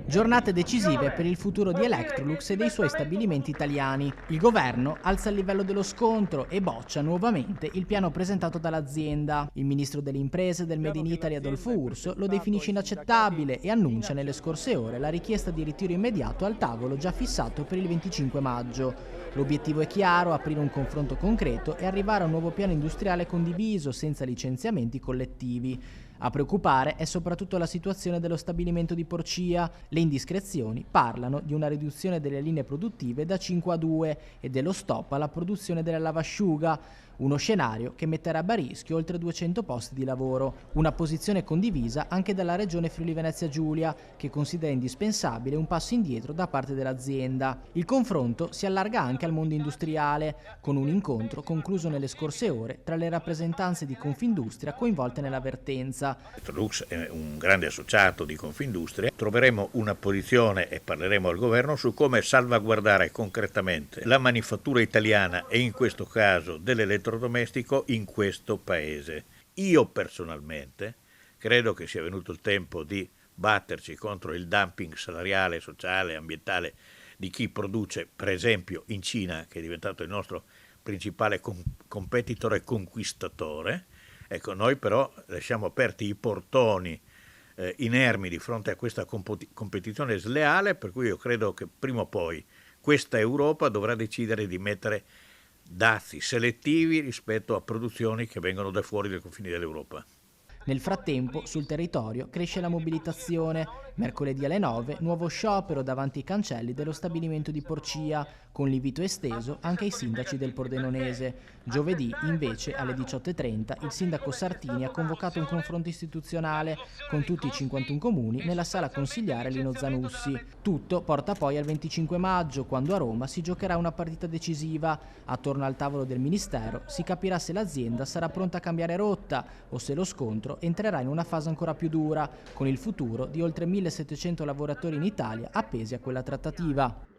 Giornate decisive per il futuro di Electrolux e dei suoi stabilimenti italiani. Il governo alza il livello dello scontro e boccia nuovamente il piano presentato dall'azienda. Il ministro delle imprese del Made in Italy Adolfo Urso lo definisce inaccettabile e annuncia nelle scorse ore la richiesta di ritiro immediato al tavolo già fissato per il 25 maggio. L'obiettivo è chiaro: aprire un confronto concreto e arrivare a un nuovo piano industriale condiviso senza licenziamenti collettivi. A preoccupare è soprattutto la situazione dello stabilimento di Porcia. Le indiscrezioni parlano di una riduzione delle linee produttive da 5 a 2 e dello stop alla produzione della lavasciuga, uno scenario che metterebbe a rischio oltre 200 posti di lavoro. Una posizione condivisa anche dalla Regione Friuli-Venezia Giulia, che considera indispensabile un passo indietro da parte dell'azienda. Il confronto si allarga anche al mondo industriale, con un incontro concluso nelle scorse ore tra le rappresentanze di Confindustria coinvolte nella vertenza. Electrolux è un grande associato di Confindustria. Troveremo una posizione e parleremo al governo su come salvaguardare concretamente la manifattura italiana e in questo caso dell'elettrodomestico in questo paese. Io personalmente credo che sia venuto il tempo di batterci contro il dumping salariale, sociale, ambientale di chi produce, per esempio in Cina, che è diventato il nostro principale competitor e conquistatore. Ecco, noi però lasciamo aperti i portoni inermi di fronte a questa competizione sleale, per cui io credo che prima o poi questa Europa dovrà decidere di mettere dazi selettivi rispetto a produzioni che vengono da fuori dai confini dell'Europa. Nel frattempo, sul territorio cresce la mobilitazione. Mercoledì alle 9, nuovo sciopero davanti ai cancelli dello stabilimento di Porcia, con l'invito esteso anche ai sindaci del Pordenonese. Giovedì, invece, alle 18:30, il sindaco Sartini ha convocato un confronto istituzionale con tutti i 51 comuni nella sala consigliare Lino Zanussi. Tutto porta poi al 25 maggio, quando a Roma si giocherà una partita decisiva. Attorno al tavolo del Ministero si capirà se l'azienda sarà pronta a cambiare rotta o se lo scontro entrerà in una fase ancora più dura, con il futuro di oltre 1700 lavoratori in Italia appesi a quella trattativa.